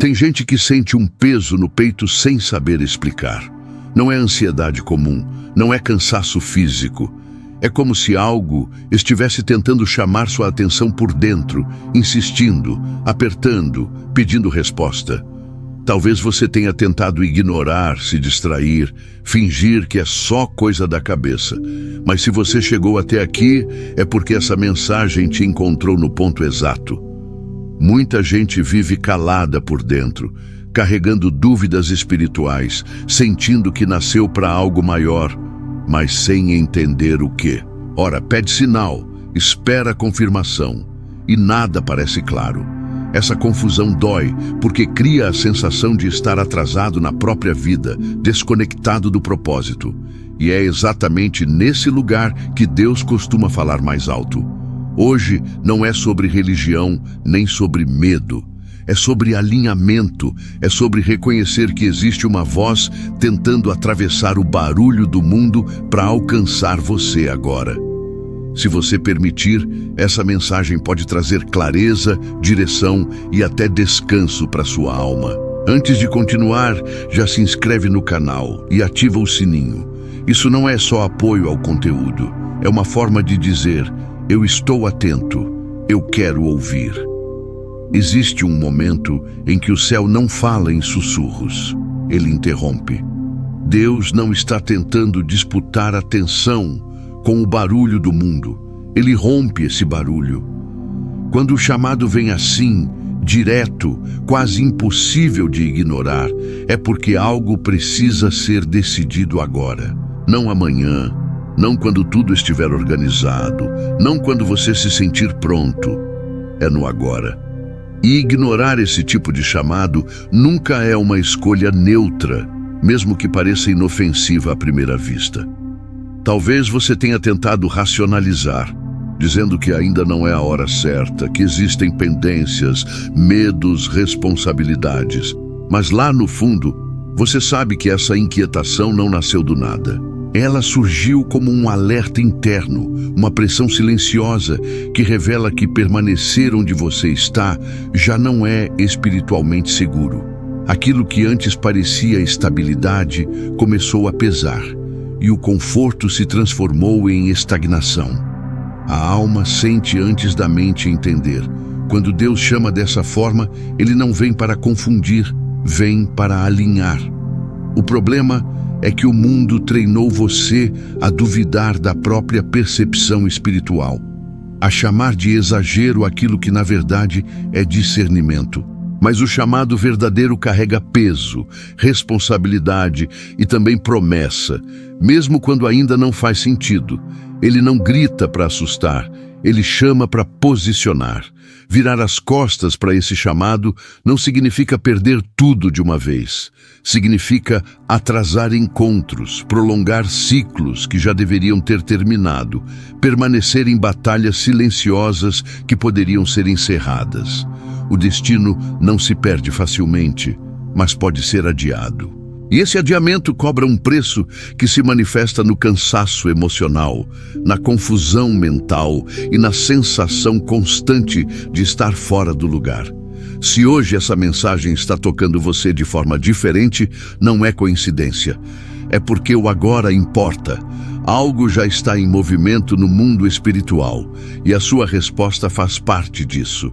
Tem gente que sente um peso no peito sem saber explicar. Não é ansiedade comum, não é cansaço físico. É como se algo estivesse tentando chamar sua atenção por dentro, insistindo, apertando, pedindo resposta. Talvez você tenha tentado ignorar, se distrair, fingir que é só coisa da cabeça. Mas se você chegou até aqui, é porque essa mensagem te encontrou no ponto exato. Muita gente vive calada por dentro, carregando dúvidas espirituais, sentindo que nasceu para algo maior, mas sem entender o quê. Ora, pede sinal, espera confirmação, e nada parece claro. Essa confusão dói, porque cria a sensação de estar atrasado na própria vida, desconectado do propósito. E é exatamente nesse lugar que Deus costuma falar mais alto. Hoje não é sobre religião, nem sobre medo. É sobre alinhamento, é sobre reconhecer que existe uma voz tentando atravessar o barulho do mundo para alcançar você agora. Se você permitir, essa mensagem pode trazer clareza, direção e até descanso para sua alma. Antes de continuar, já se inscreve no canal e ativa o sininho. Isso não é só apoio ao conteúdo, é uma forma de dizer: eu estou atento, eu quero ouvir. Existe um momento em que o céu não fala em sussurros, ele interrompe. Deus não está tentando disputar atenção com o barulho do mundo, ele rompe esse barulho. Quando o chamado vem assim, direto, quase impossível de ignorar, é porque algo precisa ser decidido agora, não amanhã, não quando tudo estiver organizado, não quando você se sentir pronto, é no agora. E ignorar esse tipo de chamado nunca é uma escolha neutra, mesmo que pareça inofensiva à primeira vista. Talvez você tenha tentado racionalizar, dizendo que ainda não é a hora certa, que existem pendências, medos, responsabilidades. Mas lá no fundo, você sabe que essa inquietação não nasceu do nada. Ela surgiu como um alerta interno, uma pressão silenciosa que revela que permanecer onde você está já não é espiritualmente seguro. Aquilo que antes parecia estabilidade começou a pesar, e o conforto se transformou em estagnação. A alma sente antes da mente entender. Quando Deus chama dessa forma, ele não vem para confundir, vem para alinhar. O problema é que o mundo treinou você a duvidar da própria percepção espiritual, a chamar de exagero aquilo que na verdade é discernimento. Mas o chamado verdadeiro carrega peso, responsabilidade e também promessa, mesmo quando ainda não faz sentido. Ele não grita para assustar, ele chama para posicionar. Virar as costas para esse chamado não significa perder tudo de uma vez. Significa atrasar encontros, prolongar ciclos que já deveriam ter terminado, permanecer em batalhas silenciosas que poderiam ser encerradas. O destino não se perde facilmente, mas pode ser adiado. E esse adiamento cobra um preço que se manifesta no cansaço emocional, na confusão mental e na sensação constante de estar fora do lugar. Se hoje essa mensagem está tocando você de forma diferente, não é coincidência. É porque o agora importa. Algo já está em movimento no mundo espiritual e a sua resposta faz parte disso.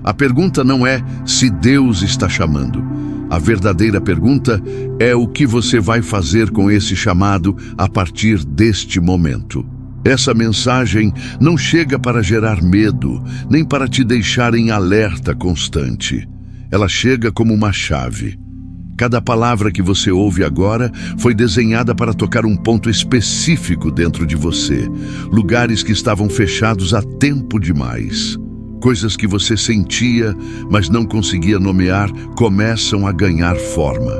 A pergunta não é se Deus está chamando. A verdadeira pergunta é o que você vai fazer com esse chamado a partir deste momento. Essa mensagem não chega para gerar medo, nem para te deixar em alerta constante. Ela chega como uma chave. Cada palavra que você ouve agora foi desenhada para tocar um ponto específico dentro de você. Lugares que estavam fechados há tempo demais. Coisas que você sentia, mas não conseguia nomear, começam a ganhar forma.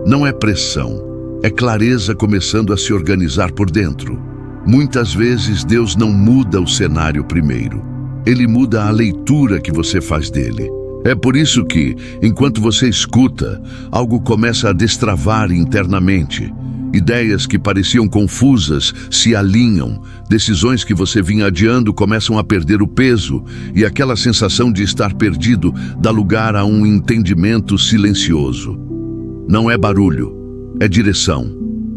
Não é pressão, é clareza começando a se organizar por dentro. Muitas vezes Deus não muda o cenário primeiro. Ele muda a leitura que você faz dele. É por isso que, enquanto você escuta, algo começa a destravar internamente. Ideias que pareciam confusas se alinham, decisões que você vinha adiando começam a perder o peso e aquela sensação de estar perdido dá lugar a um entendimento silencioso. Não é barulho, é direção.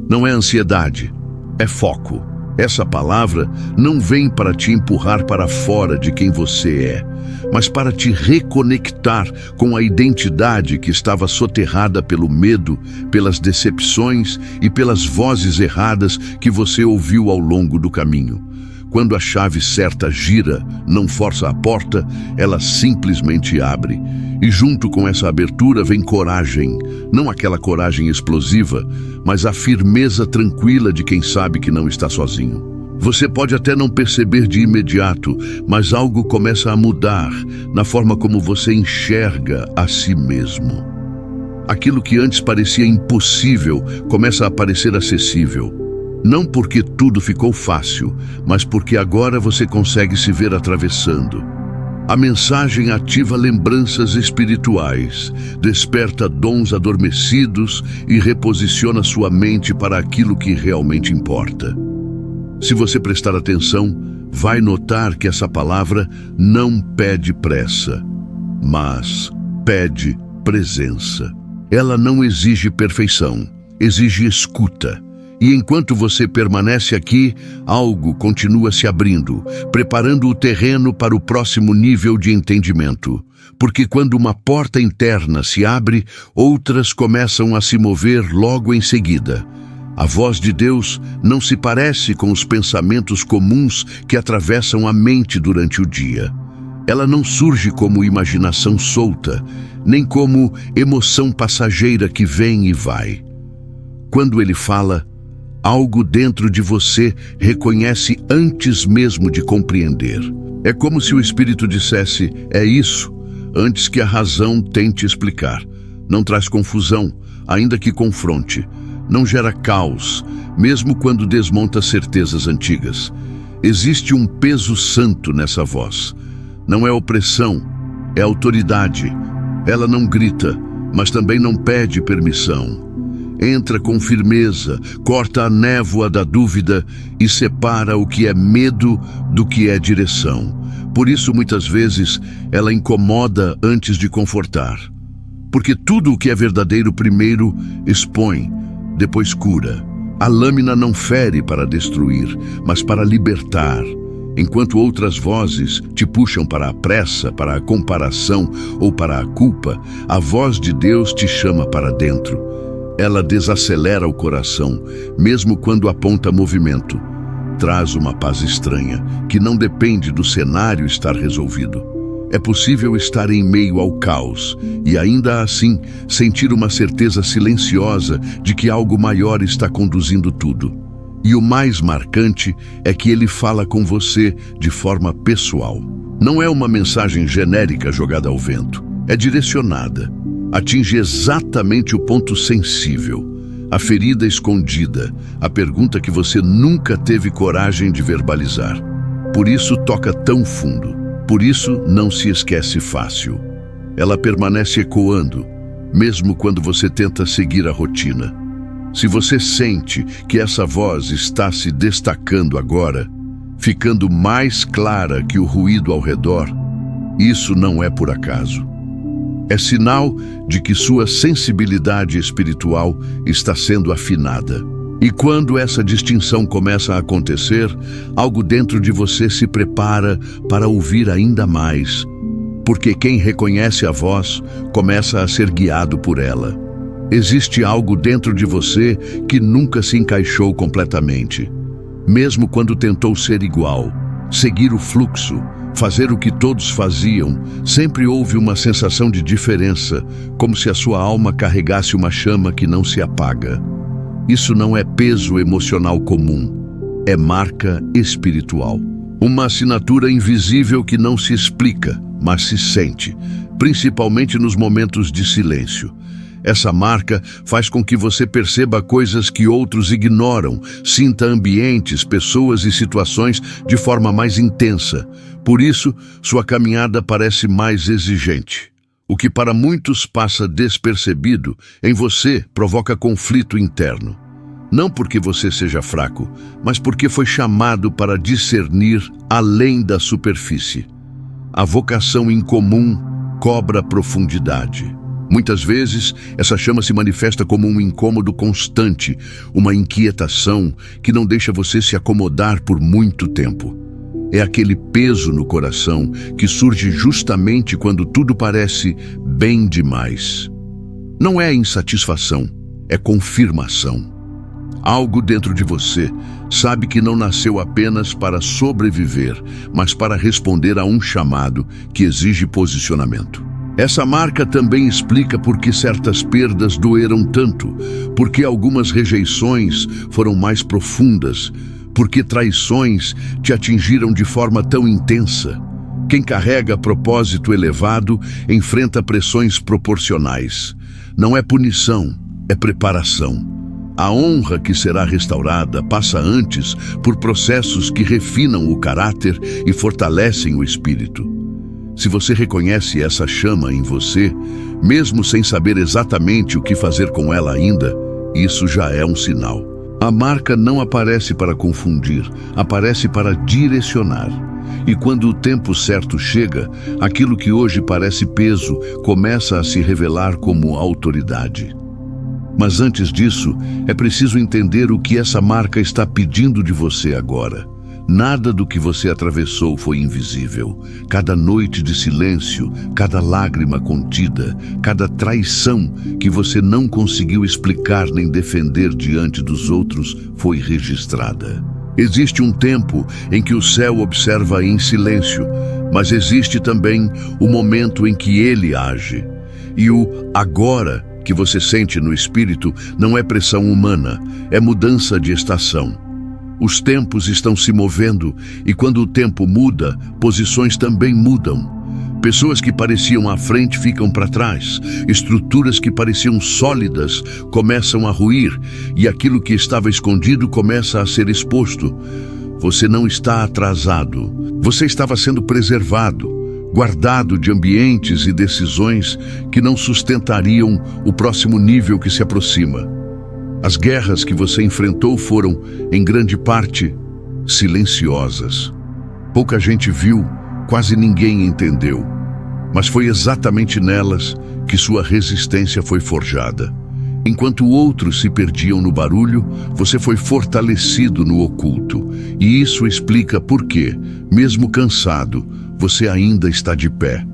Não é ansiedade, é foco. Essa palavra não vem para te empurrar para fora de quem você é, mas para te reconectar com a identidade que estava soterrada pelo medo, pelas decepções e pelas vozes erradas que você ouviu ao longo do caminho. Quando a chave certa gira, não força a porta, ela simplesmente abre. E junto com essa abertura vem coragem, não aquela coragem explosiva, mas a firmeza tranquila de quem sabe que não está sozinho. Você pode até não perceber de imediato, mas algo começa a mudar na forma como você enxerga a si mesmo. Aquilo que antes parecia impossível começa a parecer acessível. Não porque tudo ficou fácil, mas porque agora você consegue se ver atravessando. A mensagem ativa lembranças espirituais, desperta dons adormecidos e reposiciona sua mente para aquilo que realmente importa. Se você prestar atenção, vai notar que essa palavra não pede pressa, mas pede presença. Ela não exige perfeição, exige escuta. E enquanto você permanece aqui, algo continua se abrindo, preparando o terreno para o próximo nível de entendimento. Porque quando uma porta interna se abre, outras começam a se mover logo em seguida. A voz de Deus não se parece com os pensamentos comuns que atravessam a mente durante o dia. Ela não surge como imaginação solta, nem como emoção passageira que vem e vai. Quando ele fala, algo dentro de você reconhece antes mesmo de compreender. É como se o Espírito dissesse, é isso, antes que a razão tente explicar. Não traz confusão, ainda que confronte. Não gera caos, mesmo quando desmonta certezas antigas. Existe um peso santo nessa voz. Não é opressão, é autoridade. Ela não grita, mas também não pede permissão. Entra com firmeza, corta a névoa da dúvida e separa o que é medo do que é direção. Por isso, muitas vezes, ela incomoda antes de confortar. Porque tudo o que é verdadeiro primeiro expõe, depois cura. A lâmina não fere para destruir, mas para libertar. Enquanto outras vozes te puxam para a pressa, para a comparação ou para a culpa, a voz de Deus te chama para dentro. Ela desacelera o coração, mesmo quando aponta movimento. Traz uma paz estranha, que não depende do cenário estar resolvido. É possível estar em meio ao caos e ainda assim sentir uma certeza silenciosa de que algo maior está conduzindo tudo. E o mais marcante é que ele fala com você de forma pessoal. Não é uma mensagem genérica jogada ao vento, é direcionada. Atinge exatamente o ponto sensível, a ferida escondida, a pergunta que você nunca teve coragem de verbalizar. Por isso toca tão fundo, por isso não se esquece fácil. Ela permanece ecoando, mesmo quando você tenta seguir a rotina. Se você sente que essa voz está se destacando agora, ficando mais clara que o ruído ao redor, isso não é por acaso. É sinal de que sua sensibilidade espiritual está sendo afinada. E quando essa distinção começa a acontecer, algo dentro de você se prepara para ouvir ainda mais. Porque quem reconhece a voz começa a ser guiado por ela. Existe algo dentro de você que nunca se encaixou completamente. Mesmo quando tentou ser igual, seguir o fluxo, fazer o que todos faziam, sempre houve uma sensação de diferença, como se a sua alma carregasse uma chama que não se apaga. Isso não é peso emocional comum, é marca espiritual. Uma assinatura invisível que não se explica, mas se sente, principalmente nos momentos de silêncio. Essa marca faz com que você perceba coisas que outros ignoram, sinta ambientes, pessoas e situações de forma mais intensa. Por isso, sua caminhada parece mais exigente. O que para muitos passa despercebido, em você provoca conflito interno. Não porque você seja fraco, mas porque foi chamado para discernir além da superfície. A vocação incomum cobra profundidade. Muitas vezes, essa chama se manifesta como um incômodo constante, uma inquietação que não deixa você se acomodar por muito tempo. É aquele peso no coração que surge justamente quando tudo parece bem demais. Não é insatisfação, é confirmação. Algo dentro de você sabe que não nasceu apenas para sobreviver, mas para responder a um chamado que exige posicionamento. Essa marca também explica por que certas perdas doeram tanto, por que algumas rejeições foram mais profundas, por que traições te atingiram de forma tão intensa. Quem carrega propósito elevado enfrenta pressões proporcionais. Não é punição, é preparação. A honra que será restaurada passa antes por processos que refinam o caráter e fortalecem o espírito. Se você reconhece essa chama em você, mesmo sem saber exatamente o que fazer com ela ainda, isso já é um sinal. A marca não aparece para confundir, aparece para direcionar. E quando o tempo certo chega, aquilo que hoje parece peso começa a se revelar como autoridade. Mas antes disso, é preciso entender o que essa marca está pedindo de você agora. Nada do que você atravessou foi invisível. Cada noite de silêncio, cada lágrima contida, cada traição que você não conseguiu explicar nem defender diante dos outros foi registrada. Existe um tempo em que o céu observa em silêncio, mas existe também o momento em que ele age. E o agora que você sente no espírito não é pressão humana, é mudança de estação. Os tempos estão se movendo e quando o tempo muda, posições também mudam. Pessoas que pareciam à frente ficam para trás. Estruturas que pareciam sólidas começam a ruir e aquilo que estava escondido começa a ser exposto. Você não está atrasado. Você estava sendo preservado, guardado de ambientes e decisões que não sustentariam o próximo nível que se aproxima. As guerras que você enfrentou foram, em grande parte, silenciosas. Pouca gente viu, quase ninguém entendeu. Mas foi exatamente nelas que sua resistência foi forjada. Enquanto outros se perdiam no barulho, você foi fortalecido no oculto. E isso explica por que, mesmo cansado, você ainda está de pé.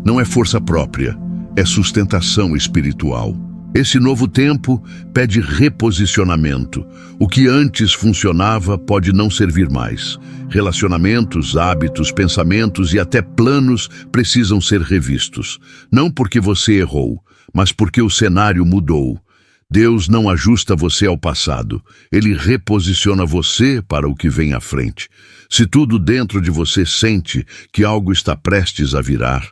Não é força própria, é sustentação espiritual. Esse novo tempo pede reposicionamento. O que antes funcionava pode não servir mais. Relacionamentos, hábitos, pensamentos e até planos precisam ser revistos. Não porque você errou, mas porque o cenário mudou. Deus não ajusta você ao passado. Ele reposiciona você para o que vem à frente. Se tudo dentro de você sente que algo está prestes a virar,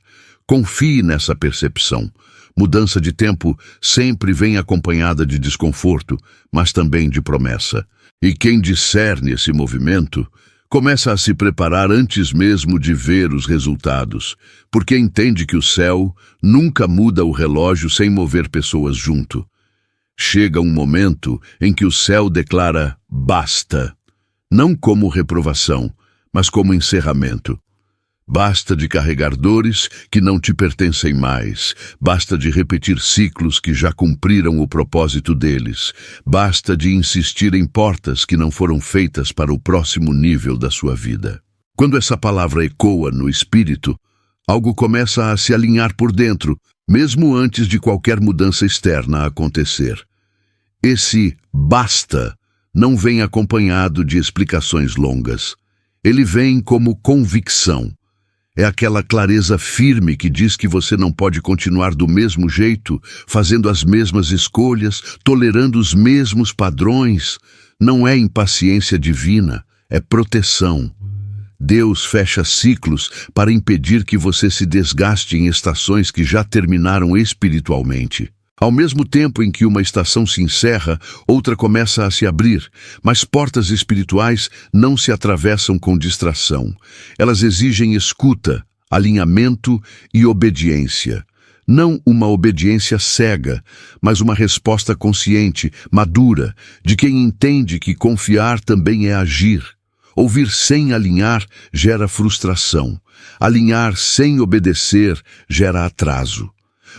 confie nessa percepção. Mudança de tempo sempre vem acompanhada de desconforto, mas também de promessa. E quem discerne esse movimento, começa a se preparar antes mesmo de ver os resultados, porque entende que o céu nunca muda o relógio sem mover pessoas junto. Chega um momento em que o céu declara basta, não como reprovação, mas como encerramento. Basta de carregar dores que não te pertencem mais. Basta de repetir ciclos que já cumpriram o propósito deles. Basta de insistir em portas que não foram feitas para o próximo nível da sua vida. Quando essa palavra ecoa no espírito, algo começa a se alinhar por dentro, mesmo antes de qualquer mudança externa acontecer. Esse basta não vem acompanhado de explicações longas. Ele vem como convicção. É aquela clareza firme que diz que você não pode continuar do mesmo jeito, fazendo as mesmas escolhas, tolerando os mesmos padrões. Não é impaciência divina, é proteção. Deus fecha ciclos para impedir que você se desgaste em estações que já terminaram espiritualmente. Ao mesmo tempo em que uma estação se encerra, outra começa a se abrir, mas portas espirituais não se atravessam com distração. Elas exigem escuta, alinhamento e obediência. Não uma obediência cega, mas uma resposta consciente, madura, de quem entende que confiar também é agir. Ouvir sem alinhar gera frustração. Alinhar sem obedecer gera atraso.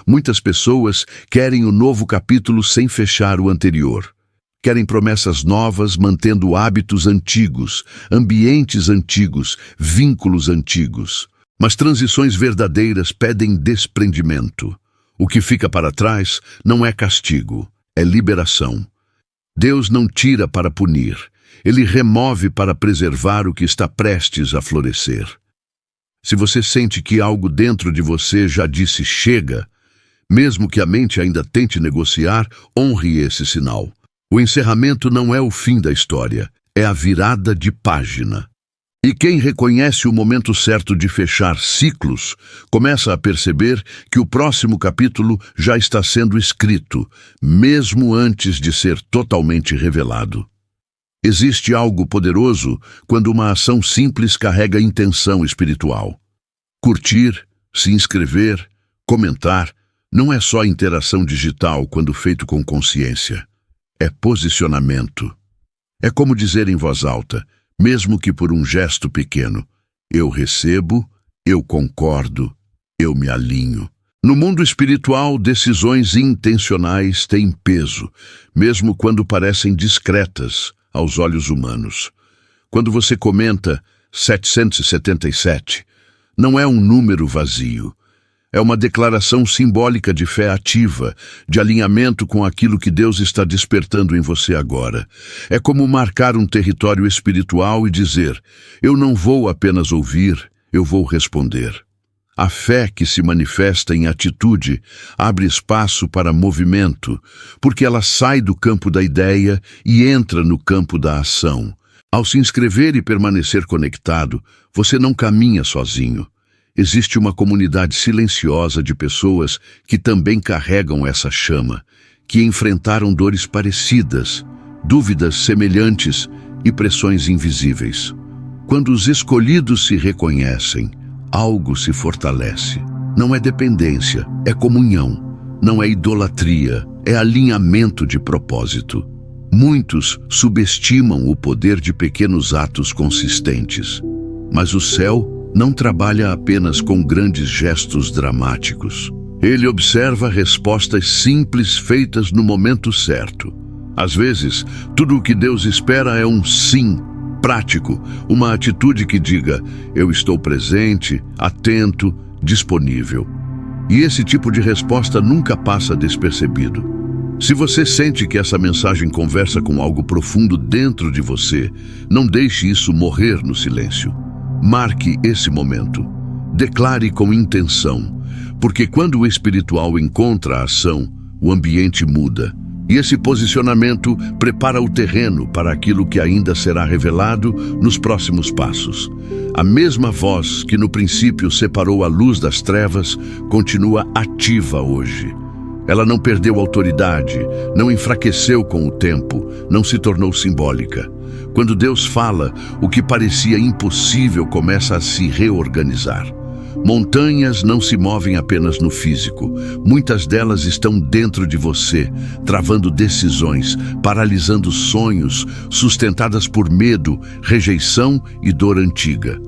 Muitas pessoas querem o novo capítulo sem fechar o anterior. Querem promessas novas mantendo hábitos antigos, ambientes antigos, vínculos antigos. Mas transições verdadeiras pedem desprendimento. O que fica para trás não é castigo, é liberação. Deus não tira para punir, Ele remove para preservar o que está prestes a florescer. Se você sente que algo dentro de você já disse chega, mesmo que a mente ainda tente negociar, honre esse sinal. O encerramento não é o fim da história, é a virada de página. E quem reconhece o momento certo de fechar ciclos, começa a perceber que o próximo capítulo já está sendo escrito, mesmo antes de ser totalmente revelado. Existe algo poderoso quando uma ação simples carrega intenção espiritual. Curtir, se inscrever, comentar, não é só interação digital quando feito com consciência. É posicionamento. É como dizer em voz alta, mesmo que por um gesto pequeno, eu recebo, eu concordo, eu me alinho. No mundo espiritual, decisões intencionais têm peso, mesmo quando parecem discretas aos olhos humanos. Quando você comenta 777, não é um número vazio. É uma declaração simbólica de fé ativa, de alinhamento com aquilo que Deus está despertando em você agora. É como marcar um território espiritual e dizer, eu não vou apenas ouvir, eu vou responder. A fé que se manifesta em atitude abre espaço para movimento, porque ela sai do campo da ideia e entra no campo da ação. Ao se inscrever e permanecer conectado, você não caminha sozinho. Existe uma comunidade silenciosa de pessoas que também carregam essa chama, que enfrentaram dores parecidas, dúvidas semelhantes e pressões invisíveis. Quando os escolhidos se reconhecem, algo se fortalece. Não é dependência, é comunhão. Não é idolatria, é alinhamento de propósito. Muitos subestimam o poder de pequenos atos consistentes, mas o céu não trabalha apenas com grandes gestos dramáticos. Ele observa respostas simples feitas no momento certo. Às vezes, tudo o que Deus espera é um sim prático, uma atitude que diga, eu estou presente, atento, disponível. E esse tipo de resposta nunca passa despercebido. Se você sente que essa mensagem conversa com algo profundo dentro de você, não deixe isso morrer no silêncio. Marque esse momento. Declare com intenção, porque quando o espiritual encontra a ação, o ambiente muda. E esse posicionamento prepara o terreno para aquilo que ainda será revelado nos próximos passos. A mesma voz que no princípio separou a luz das trevas continua ativa hoje. Ela não perdeu autoridade, não enfraqueceu com o tempo, não se tornou simbólica. Quando Deus fala, o que parecia impossível começa a se reorganizar. Montanhas não se movem apenas no físico. Muitas delas estão dentro de você, travando decisões, paralisando sonhos, sustentadas por medo, rejeição e dor antiga.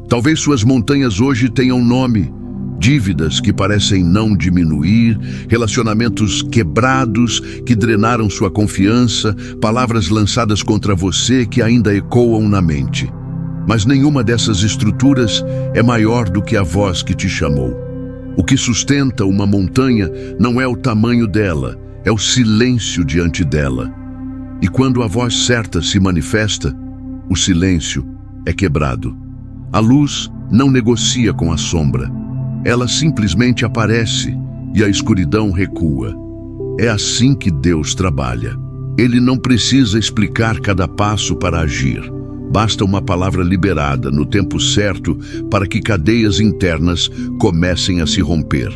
Talvez suas montanhas hoje tenham nome. Dívidas que parecem não diminuir, relacionamentos quebrados que drenaram sua confiança, palavras lançadas contra você que ainda ecoam na mente. Mas nenhuma dessas estruturas é maior do que a voz que te chamou. O que sustenta uma montanha não é o tamanho dela, é o silêncio diante dela. E quando a voz certa se manifesta, o silêncio é quebrado. A luz não negocia com a sombra. Ela simplesmente aparece e a escuridão recua. É assim que Deus trabalha. Ele não precisa explicar cada passo para agir. Basta uma palavra liberada no tempo certo para que cadeias internas comecem a se romper.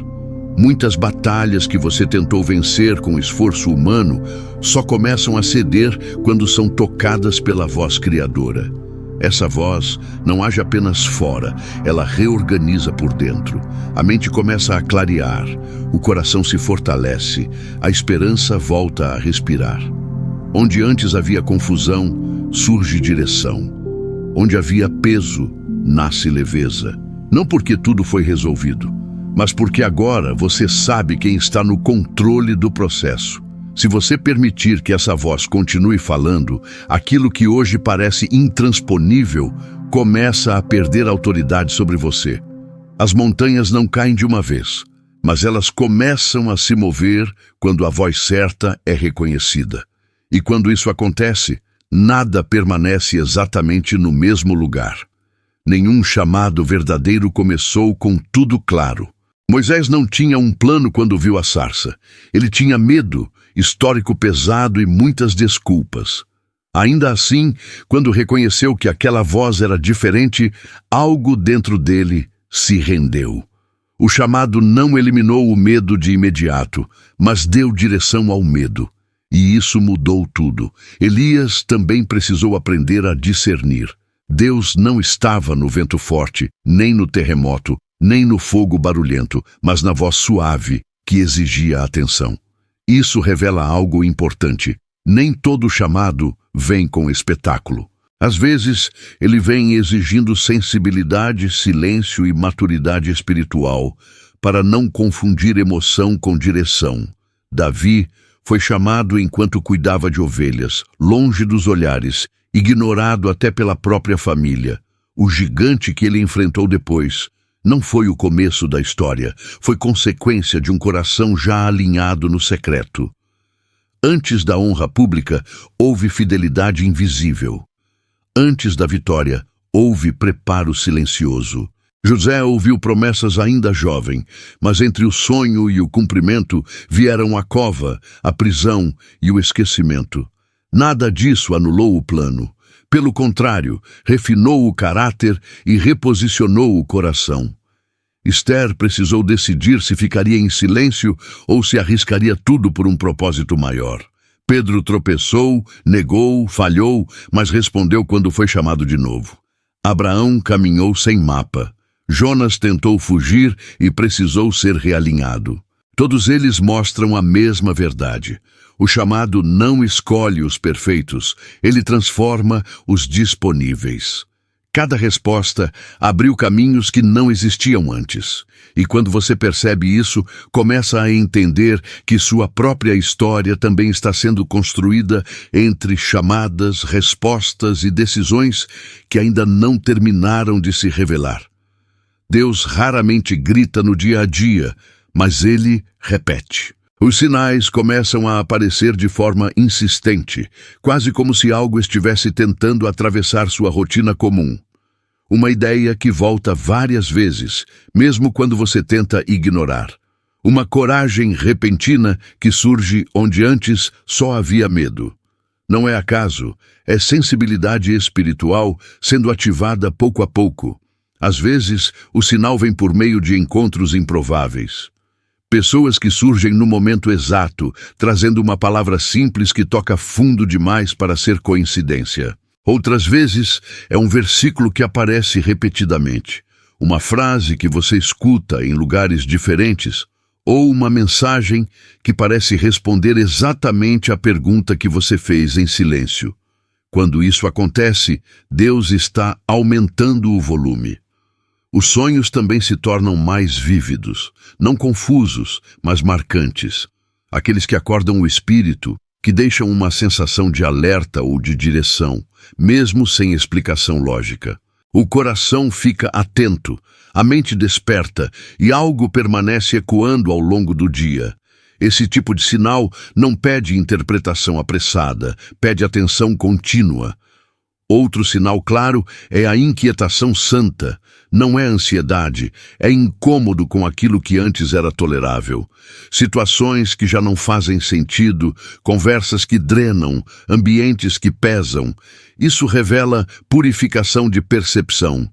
Muitas batalhas que você tentou vencer com esforço humano só começam a ceder quando são tocadas pela voz criadora. Essa voz não age apenas fora, ela reorganiza por dentro. A mente começa a clarear, o coração se fortalece, a esperança volta a respirar. Onde antes havia confusão, surge direção. Onde havia peso, nasce leveza. Não porque tudo foi resolvido, mas porque agora você sabe quem está no controle do processo. Se você permitir que essa voz continue falando, aquilo que hoje parece intransponível começa a perder autoridade sobre você. As montanhas não caem de uma vez, mas elas começam a se mover quando a voz certa é reconhecida. E quando isso acontece, nada permanece exatamente no mesmo lugar. Nenhum chamado verdadeiro começou com tudo claro. Moisés não tinha um plano quando viu a sarça. Ele tinha medo, histórico pesado e muitas desculpas. Ainda assim, quando reconheceu que aquela voz era diferente, algo dentro dele se rendeu. O chamado não eliminou o medo de imediato, mas deu direção ao medo. E isso mudou tudo. Elias também precisou aprender a discernir. Deus não estava no vento forte, nem no terremoto, nem no fogo barulhento, mas na voz suave que exigia atenção. Isso revela algo importante. Nem todo chamado vem com espetáculo. Às vezes, ele vem exigindo sensibilidade, silêncio e maturidade espiritual para não confundir emoção com direção. Davi foi chamado enquanto cuidava de ovelhas, longe dos olhares, ignorado até pela própria família. O gigante que ele enfrentou depois não foi o começo da história, foi consequência de um coração já alinhado no secreto. Antes da honra pública, houve fidelidade invisível. Antes da vitória, houve preparo silencioso. José ouviu promessas ainda jovem, mas entre o sonho e o cumprimento vieram a cova, a prisão e o esquecimento. Nada disso anulou o plano. Pelo contrário, refinou o caráter e reposicionou o coração. Esther precisou decidir se ficaria em silêncio ou se arriscaria tudo por um propósito maior. Pedro tropeçou, negou, falhou, mas respondeu quando foi chamado de novo. Abraão caminhou sem mapa. Jonas tentou fugir e precisou ser realinhado. Todos eles mostram a mesma verdade. O chamado não escolhe os perfeitos, ele transforma os disponíveis. Cada resposta abriu caminhos que não existiam antes. E quando você percebe isso, começa a entender que sua própria história também está sendo construída entre chamadas, respostas e decisões que ainda não terminaram de se revelar. Deus raramente grita no dia a dia, mas ele repete. Os sinais começam a aparecer de forma insistente, quase como se algo estivesse tentando atravessar sua rotina comum. Uma ideia que volta várias vezes, mesmo quando você tenta ignorar. Uma coragem repentina que surge onde antes só havia medo. Não é acaso, é sensibilidade espiritual sendo ativada pouco a pouco. Às vezes, o sinal vem por meio de encontros improváveis. Pessoas que surgem no momento exato, trazendo uma palavra simples que toca fundo demais para ser coincidência. Outras vezes, é um versículo que aparece repetidamente, uma frase que você escuta em lugares diferentes, ou uma mensagem que parece responder exatamente à pergunta que você fez em silêncio. Quando isso acontece, Deus está aumentando o volume. Os sonhos também se tornam mais vívidos, não confusos, mas marcantes. Aqueles que acordam o espírito, que deixam uma sensação de alerta ou de direção, mesmo sem explicação lógica. O coração fica atento, a mente desperta e algo permanece ecoando ao longo do dia. Esse tipo de sinal não pede interpretação apressada, pede atenção contínua. Outro sinal claro é a inquietação santa. Não é ansiedade, é incômodo com aquilo que antes era tolerável. Situações que já não fazem sentido, conversas que drenam, ambientes que pesam. Isso revela purificação de percepção.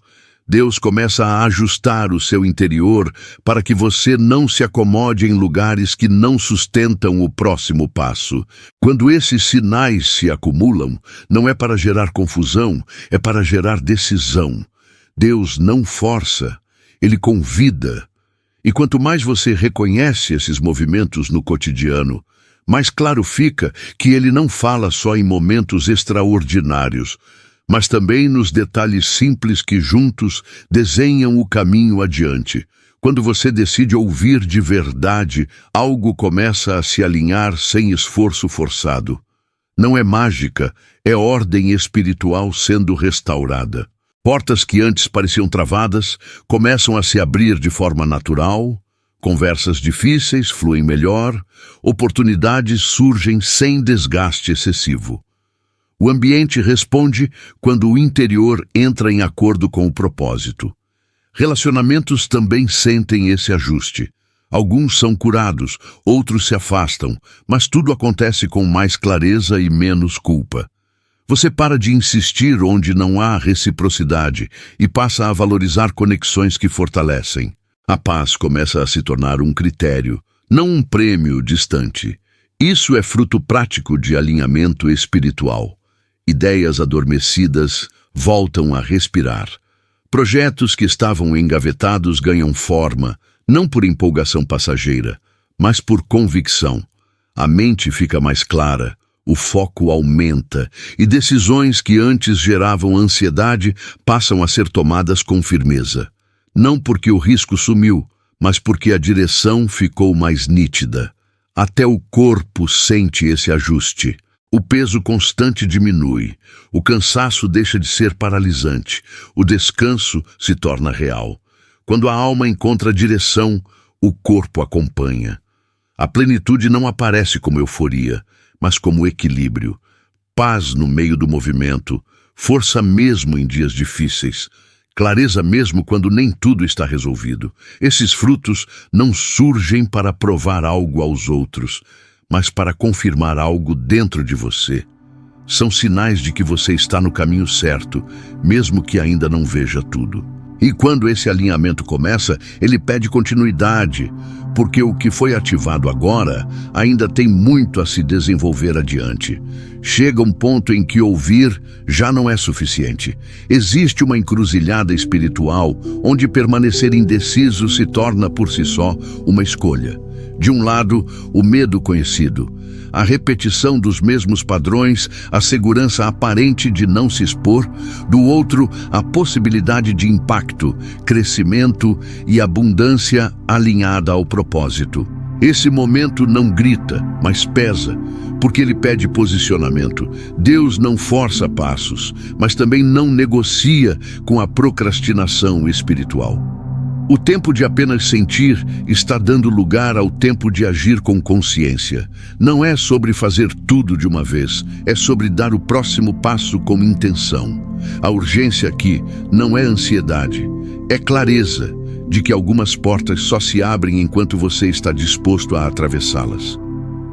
Deus começa a ajustar o seu interior para que você não se acomode em lugares que não sustentam o próximo passo. Quando esses sinais se acumulam, não é para gerar confusão, é para gerar decisão. Deus não força, Ele convida. E quanto mais você reconhece esses movimentos no cotidiano, mais claro fica que Ele não fala só em momentos extraordinários, mas também nos detalhes simples que juntos desenham o caminho adiante. Quando você decide ouvir de verdade, algo começa a se alinhar sem esforço forçado. Não é mágica, é ordem espiritual sendo restaurada. Portas que antes pareciam travadas começam a se abrir de forma natural, conversas difíceis fluem melhor, oportunidades surgem sem desgaste excessivo. O ambiente responde quando o interior entra em acordo com o propósito. Relacionamentos também sentem esse ajuste. Alguns são curados, outros se afastam, mas tudo acontece com mais clareza e menos culpa. Você para de insistir onde não há reciprocidade e passa a valorizar conexões que fortalecem. A paz começa a se tornar um critério, não um prêmio distante. Isso é fruto prático de alinhamento espiritual. Ideias adormecidas voltam a respirar. Projetos que estavam engavetados ganham forma, não por empolgação passageira, mas por convicção. A mente fica mais clara, o foco aumenta e decisões que antes geravam ansiedade passam a ser tomadas com firmeza. Não porque o risco sumiu, mas porque a direção ficou mais nítida. Até o corpo sente esse ajuste. O peso constante diminui, o cansaço deixa de ser paralisante, o descanso se torna real. Quando a alma encontra direção, o corpo acompanha. A plenitude não aparece como euforia, mas como equilíbrio, paz no meio do movimento, força mesmo em dias difíceis, clareza mesmo quando nem tudo está resolvido. Esses frutos não surgem para provar algo aos outros, mas para confirmar algo dentro de você. São sinais de que você está no caminho certo, mesmo que ainda não veja tudo. E quando esse alinhamento começa, ele pede continuidade, porque o que foi ativado agora ainda tem muito a se desenvolver adiante. Chega um ponto em que ouvir já não é suficiente. Existe uma encruzilhada espiritual onde permanecer indeciso se torna por si só uma escolha. De um lado, o medo conhecido, a repetição dos mesmos padrões, a segurança aparente de não se expor. Do outro, a possibilidade de impacto, crescimento e abundância alinhada ao propósito. Esse momento não grita, mas pesa, porque ele pede posicionamento. Deus não força passos, mas também não negocia com a procrastinação espiritual. O tempo de apenas sentir está dando lugar ao tempo de agir com consciência. Não é sobre fazer tudo de uma vez, é sobre dar o próximo passo com intenção. A urgência aqui não é ansiedade, é clareza de que algumas portas só se abrem enquanto você está disposto a atravessá-las.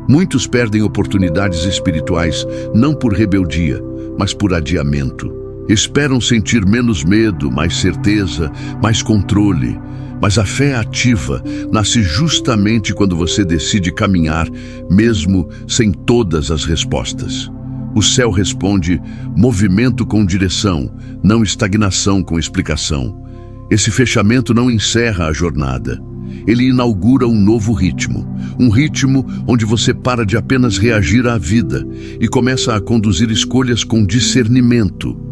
Muitos perdem oportunidades espirituais não por rebeldia, mas por adiamento. Esperam sentir menos medo, mais certeza, mais controle. Mas a fé ativa nasce justamente quando você decide caminhar, mesmo sem todas as respostas. O céu responde movimento com direção, não estagnação com explicação. Esse fechamento não encerra a jornada. Ele inaugura um novo ritmo. Um ritmo onde você para de apenas reagir à vida e começa a conduzir escolhas com discernimento.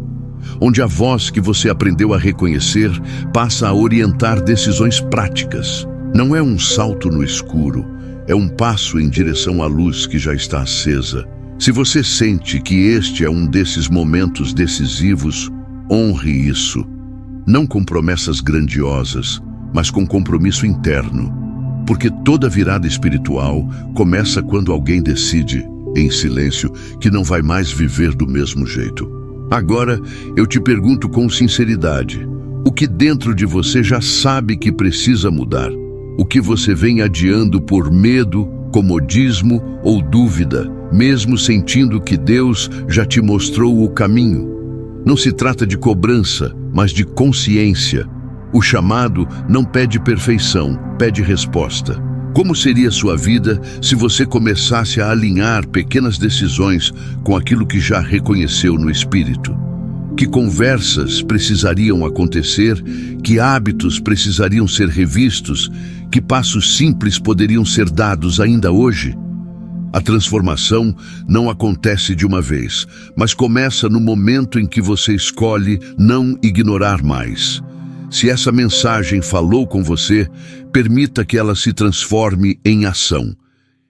Onde a voz que você aprendeu a reconhecer passa a orientar decisões práticas. Não é um salto no escuro, é um passo em direção à luz que já está acesa. Se você sente que este é um desses momentos decisivos, honre isso. Não com promessas grandiosas, mas com compromisso interno. Porque toda virada espiritual começa quando alguém decide, em silêncio, que não vai mais viver do mesmo jeito. Agora, eu te pergunto com sinceridade, o que dentro de você já sabe que precisa mudar? O que você vem adiando por medo, comodismo ou dúvida, mesmo sentindo que Deus já te mostrou o caminho? Não se trata de cobrança, mas de consciência. O chamado não pede perfeição, pede resposta. Como seria sua vida se você começasse a alinhar pequenas decisões com aquilo que já reconheceu no Espírito? Que conversas precisariam acontecer? Que hábitos precisariam ser revistos? Que passos simples poderiam ser dados ainda hoje? A transformação não acontece de uma vez, mas começa no momento em que você escolhe não ignorar mais. Se essa mensagem falou com você, permita que ela se transforme em ação.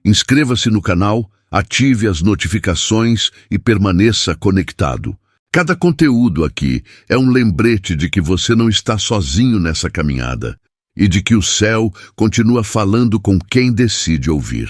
Inscreva-se no canal, ative as notificações e permaneça conectado. Cada conteúdo aqui é um lembrete de que você não está sozinho nessa caminhada e de que o céu continua falando com quem decide ouvir.